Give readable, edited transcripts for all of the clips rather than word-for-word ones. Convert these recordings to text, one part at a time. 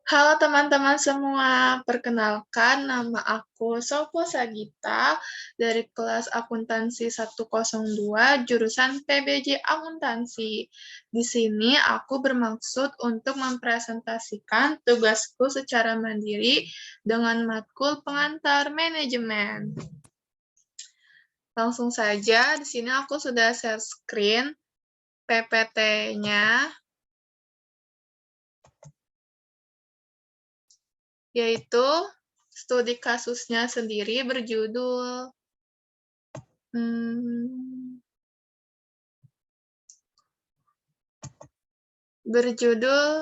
Halo teman-teman semua, perkenalkan nama aku Sopo Sagita dari kelas Akuntansi 102 jurusan PBJ Akuntansi. Di sini aku bermaksud untuk mempresentasikan tugasku secara mandiri dengan matkul pengantar manajemen. Langsung saja, di sini aku sudah share screen PPT-nya, yaitu studi kasusnya sendiri berjudul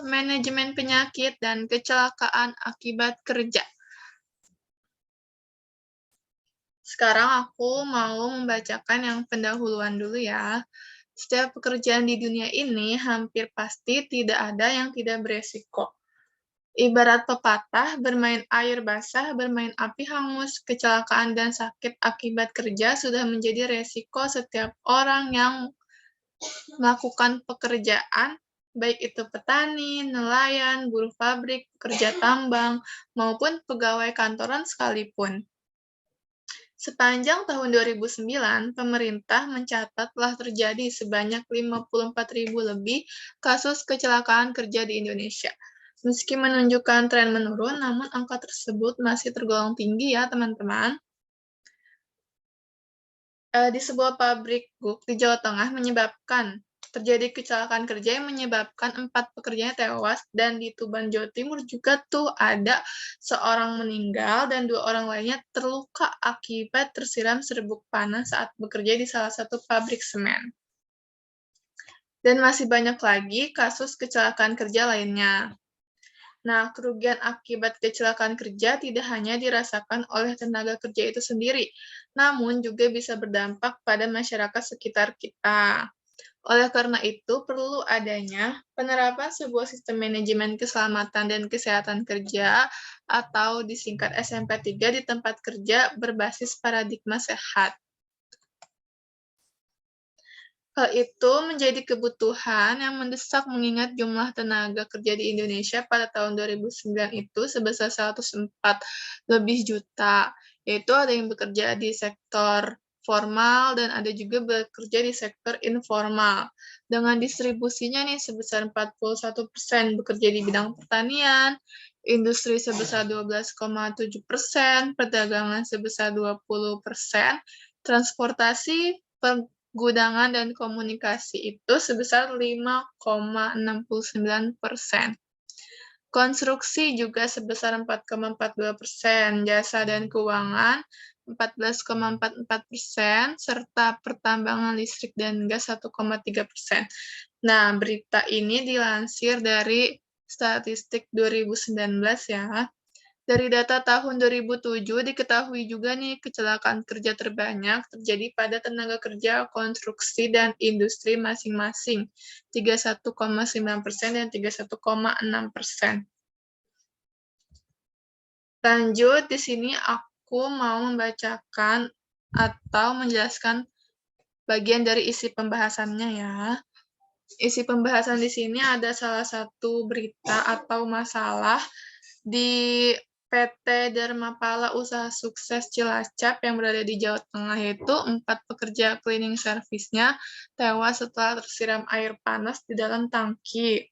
Manajemen Penyakit dan Kecelakaan Akibat Kerja. Sekarang aku mau membacakan yang pendahuluan dulu ya. Setiap pekerjaan di dunia ini hampir pasti tidak ada yang tidak beresiko. Ibarat pepatah, bermain air basah, bermain api hangus, kecelakaan dan sakit akibat kerja sudah menjadi resiko setiap orang yang melakukan pekerjaan, baik itu petani, nelayan, buruh pabrik, pekerja tambang, maupun pegawai kantoran sekalipun. Sepanjang tahun 2009, pemerintah mencatat telah terjadi sebanyak 54.000 lebih kasus kecelakaan kerja di Indonesia. Meski menunjukkan tren menurun, namun angka tersebut masih tergolong tinggi ya teman-teman. Di sebuah pabrik guk di Jawa Tengah terjadi kecelakaan kerja yang menyebabkan 4 pekerjanya tewas, dan di Tuban, Jawa Timur juga tuh ada seorang meninggal dan 2 orang lainnya terluka akibat tersiram serbuk panas saat bekerja di salah satu pabrik semen. Dan masih banyak lagi kasus kecelakaan kerja lainnya. Nah, kerugian akibat kecelakaan kerja tidak hanya dirasakan oleh tenaga kerja itu sendiri, namun juga bisa berdampak pada masyarakat sekitar kita. Oleh karena itu, perlu adanya penerapan sebuah sistem manajemen keselamatan dan kesehatan kerja atau disingkat SMP3 di tempat kerja berbasis paradigma sehat. Hal itu menjadi kebutuhan yang mendesak mengingat jumlah tenaga kerja di Indonesia pada tahun 2009 itu sebesar 104 lebih juta, yaitu ada yang bekerja di sektor formal dan ada juga bekerja di sektor informal. Dengan distribusinya nih sebesar 41% bekerja di bidang pertanian, industri sebesar 12,7%, perdagangan sebesar 20%, transportasi, gudangan dan komunikasi itu sebesar 5,69%. Konstruksi juga sebesar 4,42%, jasa dan keuangan 14,44%, serta pertambangan listrik dan gas 1,3%. Nah, berita ini dilansir dari statistik 2019 ya. Dari data tahun 2007 diketahui juga nih kecelakaan kerja terbanyak terjadi pada tenaga kerja konstruksi dan industri masing-masing, 31,9% dan 31,6%. Lanjut, di sini aku mau membacakan atau menjelaskan bagian dari isi pembahasannya ya. Isi pembahasan di sini ada salah satu berita atau masalah di PT Dharmapala Usaha Sukses Cilacap yang berada di Jawa Tengah, yaitu 4 pekerja cleaning service-nya tewas setelah tersiram air panas di dalam tangki.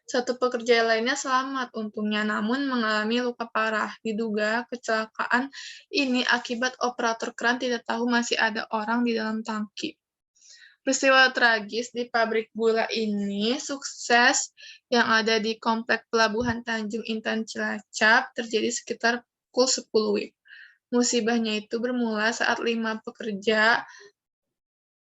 Satu pekerja lainnya selamat untungnya, namun mengalami luka parah. Diduga kecelakaan ini akibat operator kran tidak tahu masih ada orang di dalam tangki. Peristiwa tragis di pabrik gula ini sukses yang ada di Komplek Pelabuhan Tanjung Intan Cilacap terjadi sekitar pukul 10 WIB. Musibahnya itu bermula saat 5 pekerja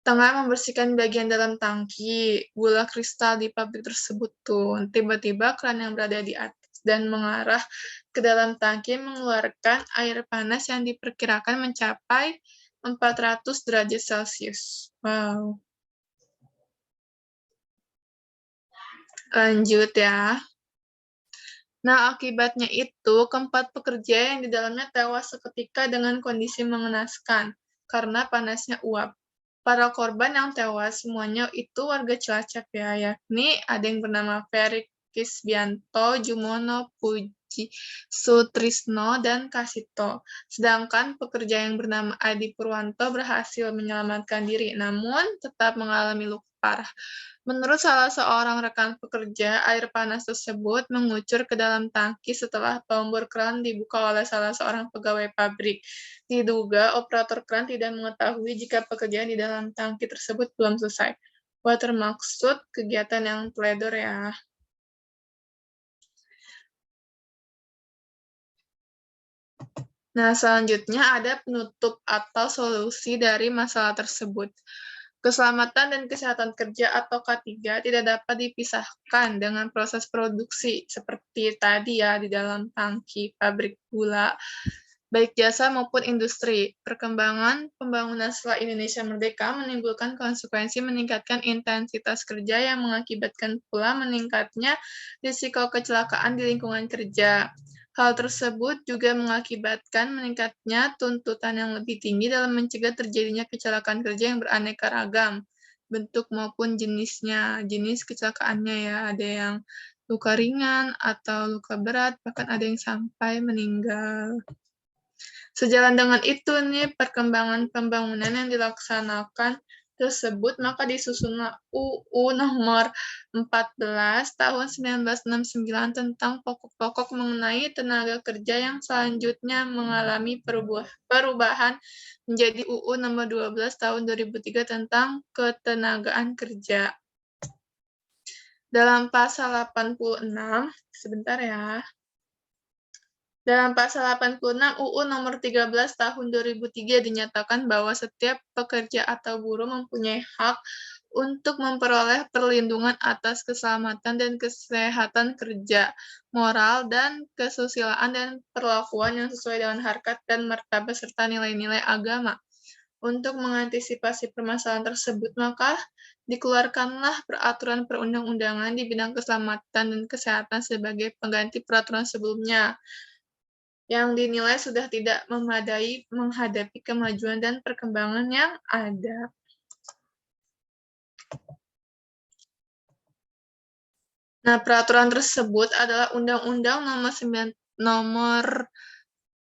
tengah membersihkan bagian dalam tangki gula kristal di pabrik tersebut tuh. Tiba-tiba kran yang berada di atas dan mengarah ke dalam tangki mengeluarkan air panas yang diperkirakan mencapai 400 derajat Celcius. Wow. Lanjut ya. Nah, akibatnya itu, keempat pekerja yang di dalamnya tewas seketika dengan kondisi mengenaskan karena panasnya uap. Para korban yang tewas semuanya itu warga Cilacap ya, yakni ada yang bernama Ferry Kisbianto, Jumono, Puji, Sutrisno, dan Kasito. Sedangkan pekerja yang bernama Adi Purwanto berhasil menyelamatkan diri, namun tetap mengalami luka parah. Menurut salah seorang rekan pekerja, air panas tersebut mengucur ke dalam tangki setelah tombol kran dibuka oleh salah seorang pegawai pabrik. Diduga operator kran tidak mengetahui jika pekerjaan di dalam tangki tersebut belum selesai. Wah, termaksud kegiatan yang teledor ya. Nah, selanjutnya ada penutup atau solusi dari masalah tersebut. Keselamatan dan kesehatan kerja atau K3 tidak dapat dipisahkan dengan proses produksi seperti tadi ya di dalam tangki pabrik gula, baik jasa maupun industri. Perkembangan pembangunan setelah Indonesia merdeka menimbulkan konsekuensi meningkatkan intensitas kerja yang mengakibatkan pula meningkatnya risiko kecelakaan di lingkungan kerja. Hal tersebut juga mengakibatkan meningkatnya tuntutan yang lebih tinggi dalam mencegah terjadinya kecelakaan kerja yang beraneka ragam, bentuk maupun jenisnya. Jenis kecelakaannya ya, ada yang luka ringan atau luka berat, bahkan ada yang sampai meninggal. Sejalan dengan itu nih, perkembangan pembangunan yang dilaksanakan tersebut, maka disusunlah UU nomor 14 tahun 1969 tentang pokok-pokok mengenai tenaga kerja yang selanjutnya mengalami perubahan menjadi UU nomor 12 tahun 2003 tentang ketenagaan kerja. Dalam pasal 86, sebentar ya. Dalam pasal 86 UU nomor 13 tahun 2003 dinyatakan bahwa setiap pekerja atau buruh mempunyai hak untuk memperoleh perlindungan atas keselamatan dan kesehatan kerja, moral dan kesusilaan dan perlakuan yang sesuai dengan harkat dan martabat serta nilai-nilai agama. Untuk mengantisipasi permasalahan tersebut, maka dikeluarkanlah peraturan perundang-undangan di bidang keselamatan dan kesehatan sebagai pengganti peraturan sebelumnya yang dinilai sudah tidak memadai menghadapi kemajuan dan perkembangan yang ada. Nah, peraturan tersebut adalah Undang-Undang nomor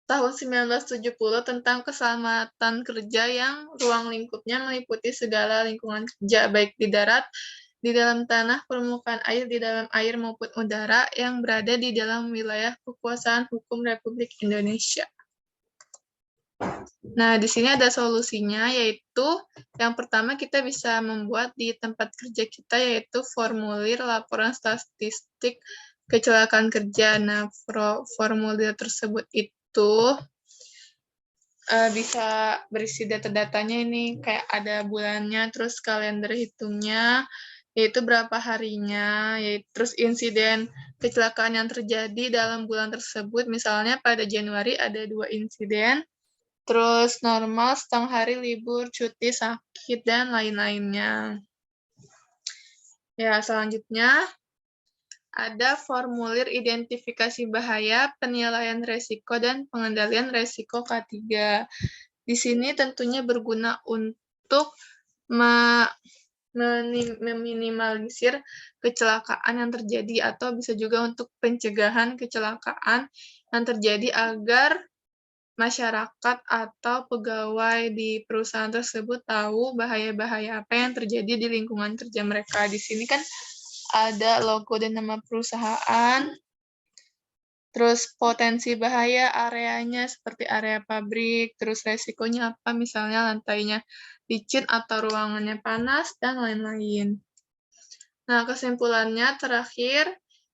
tahun 1970 tentang keselamatan kerja yang ruang lingkupnya meliputi segala lingkungan kerja, baik di darat, di dalam tanah, permukaan air, di dalam air maupun udara yang berada di dalam wilayah kekuasaan hukum Republik Indonesia. Nah, di sini ada solusinya, yaitu yang pertama kita bisa membuat di tempat kerja kita, yaitu formulir laporan statistik kecelakaan kerja. Nah, formulir tersebut itu bisa berisi data-datanya ini, kayak ada bulannya, terus kalender hitungnya, yaitu berapa harinya, terus insiden kecelakaan yang terjadi dalam bulan tersebut, misalnya pada Januari ada 2 insiden, terus normal, setengah hari, libur, cuti, sakit, dan lain-lainnya. Ya, selanjutnya ada formulir identifikasi bahaya, penilaian resiko, dan pengendalian resiko K3. Di sini tentunya berguna untuk meminimalisir kecelakaan yang terjadi atau bisa juga untuk pencegahan kecelakaan yang terjadi agar masyarakat atau pegawai di perusahaan tersebut tahu bahaya-bahaya apa yang terjadi di lingkungan kerja mereka. Di sini kan ada logo dan nama perusahaan, terus potensi bahaya areanya seperti area pabrik, terus resikonya apa, misalnya lantainya licin atau ruangannya panas, dan lain-lain. Nah, kesimpulannya terakhir,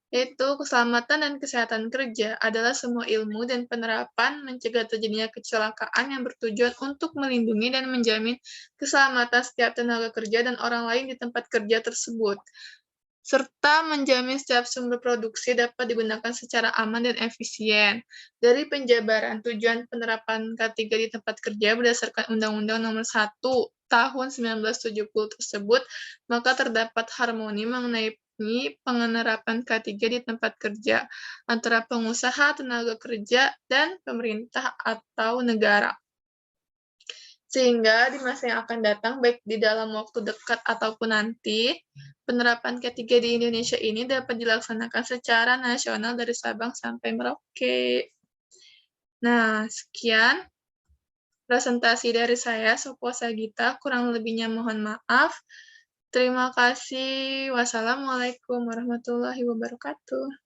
yaitu keselamatan dan kesehatan kerja adalah semua ilmu dan penerapan mencegah terjadinya kecelakaan yang bertujuan untuk melindungi dan menjamin keselamatan setiap tenaga kerja dan orang lain di tempat kerja tersebut, serta menjamin setiap sumber produksi dapat digunakan secara aman dan efisien. Dari penjabaran tujuan penerapan K3 di tempat kerja berdasarkan Undang-Undang Nomor 1 Tahun 1970 tersebut, maka terdapat harmoni mengenai penerapan K3 di tempat kerja antara pengusaha, tenaga kerja, dan pemerintah atau negara. Sehingga di masa yang akan datang, baik di dalam waktu dekat ataupun nanti, penerapan K3 di Indonesia ini dapat dilaksanakan secara nasional dari Sabang sampai Merauke. Nah, sekian presentasi dari saya, Sopo Sagita, kurang lebihnya mohon maaf. Terima kasih. Wassalamualaikum warahmatullahi wabarakatuh.